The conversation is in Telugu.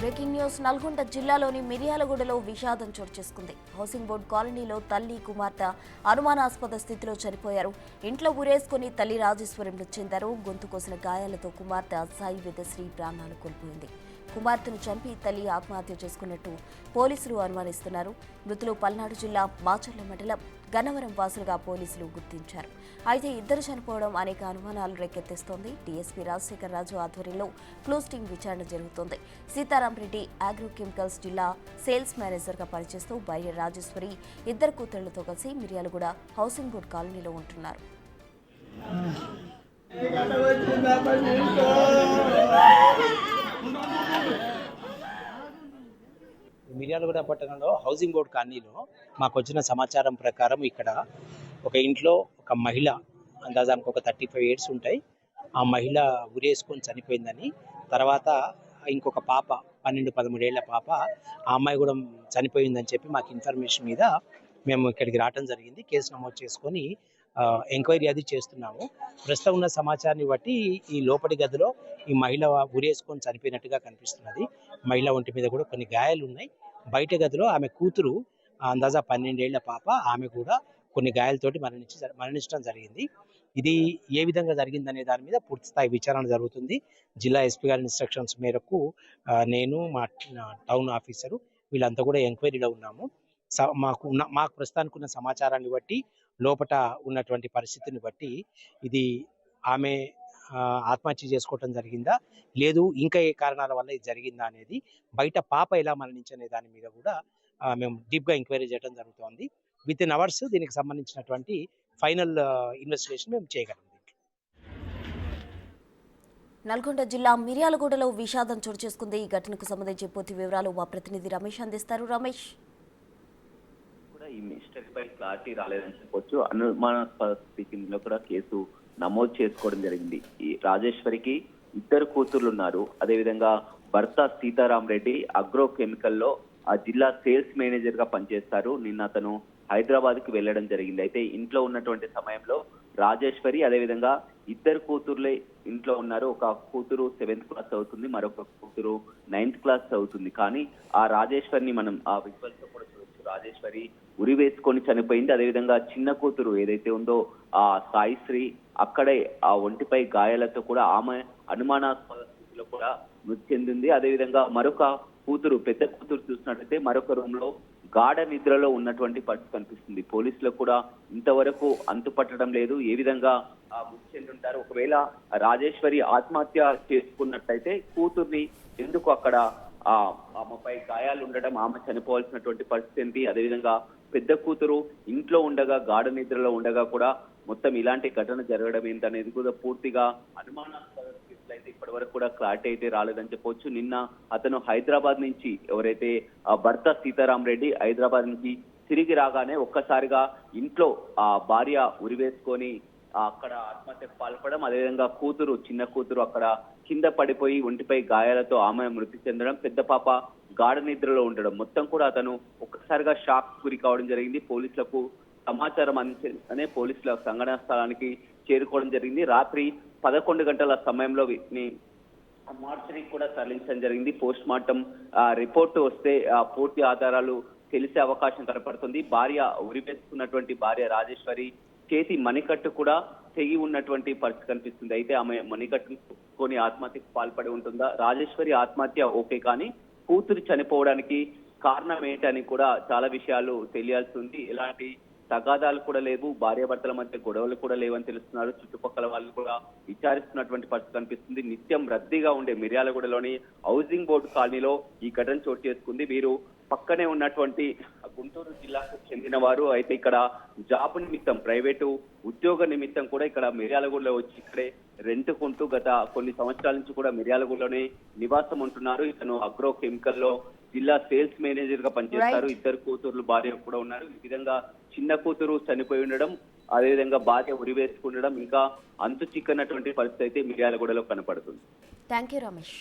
బ్రేకింగ్ న్యూస్ నల్గొండ జిల్లాలోని మిర్యాలగూడలో విషాదం చోటు చేసుకుంది. హౌసింగ్ బోర్డు కాలనీలో తల్లి కుమార్తె అనుమానాస్పద స్థితిలో చనిపోయారు. ఇంట్లో ఊరేసుకుని తల్లి రాజేశ్వరి మృతి చెందారు. గొంతు కోసిన గాయాలతో కుమార్తె సాయి విద్యశ్రీ ప్రాణాలు కోల్పోయింది. కుమార్తెను చంపి తల్లి ఆత్మహత్య చేసుకున్నట్టు పోలీసులు అనుమానిస్తున్నారు. మృతులు పల్నాడు జిల్లా మాచర్ల మండలం గన్నవరం వాసులుగా పోలీసులు గుర్తించారు. అయితే ఇద్దరు చనిపోవడం అనేక అనుమానాలు రేకెత్తిస్తోంది. డీఎస్పీ రాజశేఖర్ రాజు ఆధ్వర్యంలో క్లోజ్ టీం విచారణ జరుగుతోంది. సీతారాంరెడ్డి అగ్రోకెమికల్స్ జిల్లా సేల్స్ మేనేజర్గా పనిచేస్తూ భార్య రాజేశ్వరి ఇద్దరు కూతుళ్లతో కలిసి మిర్యాలగూడ హౌసింగ్ బోర్డు కాలనీలో ఉంటున్నారు. మిర్యాలగూడ పట్టణంలో హౌసింగ్ బోర్డు కాలనీలో మాకు వచ్చిన సమాచారం ప్రకారం ఇక్కడ ఒక ఇంట్లో ఒక మహిళ అందాజానికి ఒక 35 years ఉంటాయి. ఆ మహిళ ఉరేసుకొని చనిపోయిందని, తర్వాత ఇంకొక పాప 12-13 ఏళ్ల పాప ఆ అమ్మాయి కూడా చనిపోయిందని చెప్పి మాకు ఇన్ఫర్మేషన్ మీద మేము ఇక్కడికి రావడం జరిగింది. కేసు నమోదు చేసుకొని ఎంక్వైరీ అది చేస్తున్నాము. ప్రస్తుతం ఉన్న సమాచారాన్ని బట్టి ఈ లోపలి గదిలో ఈ మహిళ ఉరేసుకొని చనిపోయినట్టుగా కనిపిస్తున్నది. మహిళ ఒంటి మీద కూడా కొన్ని గాయాలు ఉన్నాయి. బయట గదిలో ఆమె కూతురు అందాజా 12 ఏళ్ల పాప, ఆమె కూడా కొన్ని గాయాలతోటి మరణించడం జరిగింది. ఇది ఏ విధంగా జరిగిందనే దాని మీద పూర్తి స్థాయి విచారణ జరుగుతుంది. జిల్లా ఎస్పీ గారి ఇన్స్ట్రక్షన్స్ మేరకు నేను మా టౌన్ ఆఫీసరు వీళ్ళంతా కూడా ఎంక్వైరీలో ఉన్నాము. మాకు ప్రస్తుతానికి ఉన్న సమాచారాన్ని బట్టి, లోపట ఉన్నటువంటి పరిస్థితిని బట్టి ఇది ఆమె ఆత్మహత్య చేసుకోవటం జరిగిందా, లేదు ఇంకా ఏ కారణాల వల్ల ఇది జరిగిందా అనేది, బయట పాప ఎలా మరణించనే దాని మీద కూడా మేము డీప్గా ఎంక్వైరీ చేయడం జరుగుతోంది. విత్ ఇన్ అవర్స్ దీనికి సంబంధించినటువంటి ఫైనల్ ఇన్వెస్టిగేషన్ మేము చేయగలం. నల్గొండ జిల్లా మిర్యాలగూడలో విషాదం చోటు చేసుకుంది. ఈ ఘటనకు సంబంధించి పూర్తి వివరాలు మా ప్రతినిధి రమేష్ అందిస్తారు. రమేష్, ఈ మిస్టరీపై క్లారిటీ రాలేదని చెప్పొచ్చు. అనుమానాస్పద స్థితిలో కూడా కేసు నమోదు చేసుకోవడం జరిగింది. ఈ రాజేశ్వరికి ఇద్దరు కూతుర్లు ఉన్నారు. అదేవిధంగా భర్త సీతారాంరెడ్డి అగ్రోకెమికల్లో ఆ జిల్లా సేల్స్ మేనేజర్ గా పనిచేస్తారు. నిన్న అతను హైదరాబాద్ కి వెళ్లడం జరిగింది. అయితే ఇంట్లో ఉన్నటువంటి సమయంలో రాజేశ్వరి అదేవిధంగా ఇద్దరు కూతుర్లే ఇంట్లో ఉన్నారు. ఒక కూతురు 7th క్లాస్ చదువుతుంది, మరొక కూతురు 9th క్లాస్ చదువుతుంది. కానీ ఆ రాజేశ్వరిని మనం ఆ విజువల్స్ లో కూడా చూడొచ్చు. రాజేశ్వరి ఉరి వేసుకొని చనిపోయింది. అదేవిధంగా చిన్న కూతురు ఏదైతే ఉందో ఆ సాయిశ్రీ అక్కడే ఆ ఒంటిపై గాయాలతో కూడా ఆమె అనుమానాస్పద స్థితిలో కూడా మృతి చెందింది. అదేవిధంగా మరొక కూతురు, పెద్ద కూతురు చూసినట్లయితే మరొక రూమ్ లో గాఢ నిద్రలో ఉన్నటువంటి పరిస్థితి కనిపిస్తుంది. పోలీసులకు కూడా ఇంతవరకు అంతుపట్టడం లేదు ఏ విధంగా మృతి చెంది ఉంటారు. ఒకవేళ రాజేశ్వరి ఆత్మహత్య చేసుకున్నట్లయితే కూతుర్ని ఎందుకు అక్కడ ఆమెపై గాయాలు ఉండడం, ఆమె చనిపోవాల్సినటువంటి పరిస్థితి ఏంటి, అదేవిధంగా పెద్ద కూతురు ఇంట్లో ఉండగా గాఢ నిద్రలో ఉండగా కూడా మొత్తం ఇలాంటి ఘటన జరగడం ఏంటనేది కూడా పూర్తిగా అనుమానాస్పద స్థితిలో అయితే ఇప్పటి వరకు కూడా క్లారిటీ అయితే రాలేదని చెప్పొచ్చు. నిన్న అతను హైదరాబాద్ నుంచి ఎవరైతే భర్త సీతారాంరెడ్డి హైదరాబాద్ నుంచి తిరిగి రాగానే ఒక్కసారిగా ఇంట్లో ఆ భార్య ఉరివేసుకొని అక్కడ ఆత్మహత్యకు పాల్పడడం, అదేవిధంగా కూతురు, చిన్న కూతురు అక్కడ కింద పడిపోయి ఒంటిపై గాయాలతో ఆమె మృతి చెందడం, పెద్ద పాప గాఢ నిద్రలో ఉండడం, మొత్తం కూడా అతను ఒక్కసారిగా షాక్ గురి కావడం జరిగింది. పోలీసులకు సమాచారం అందించగానే పోలీసుల సంఘటనా స్థలానికి చేరుకోవడం జరిగింది. రాత్రి 11 గంటల సమయంలో వీటిని మార్చరీకి కూడా తరలించడం జరిగింది. పోస్ట్ మార్టం రిపోర్టు వస్తే పూర్తి ఆధారాలు తెలిసే అవకాశం కనపడుతుంది. భార్య ఉరివేసుకున్నటువంటి భార్య రాజేశ్వరి చేతి మణికట్టు కూడా తెగి ఉన్నటువంటి పరిస్థితి కనిపిస్తుంది. అయితే ఆమె మణికట్టుని ఆత్మహత్యకు పాల్పడి ఉంటుందా? రాజేశ్వరి ఆత్మహత్య ఓకే, కానీ కూతురు చనిపోవడానికి కారణం ఏంటని కూడా చాలా విషయాలు తెలియాల్సి ఉంది. ఎలాంటి తగాదాలు కూడా లేవు, భార్యాభర్తల మధ్య గొడవలు కూడా లేవని తెలుస్తున్నారు. చుట్టుపక్కల వాళ్ళు కూడా విచారిస్తున్నటువంటి పరిస్థితి కనిపిస్తుంది. నిత్యం రద్దీగా ఉండే మిర్యాలగూడలోని హౌసింగ్ బోర్డు కాలనీలో ఈ ఘటన చోటు చేసుకుంది. వీరు పక్కనే ఉన్నటువంటి గుంటూరు జిల్లాకు చెందిన వారు. అయితే ఇక్కడ జాబ్ నిమిత్తం, ప్రైవేటు ఉద్యోగ నిమిత్తం కూడా ఇక్కడ మిర్యాలగూడలో వచ్చి ఇక్కడే రెంట్కుంటూ గత కొన్ని సంవత్సరాల నుంచి కూడా మిర్యాలగూడలోనే నివాసం ఉంటున్నారు. ఇతను అగ్రోకెమికల్లో జిల్లా సేల్స్ మేనేజర్ గా పనిచేస్తారు. ఇద్దరు కూతుర్లు, భార్య కూడా ఉన్నారు. ఈ విధంగా చిన్న కూతురు చనిపోయి ఉండడం, అదేవిధంగా భార్య ఉరివేసుకుండడం, ఇంకా అంతు చిక్కనటువంటి పరిస్థితి అయితే మిర్యాలగూడలో కనపడుతుంది. Thank you Ramesh.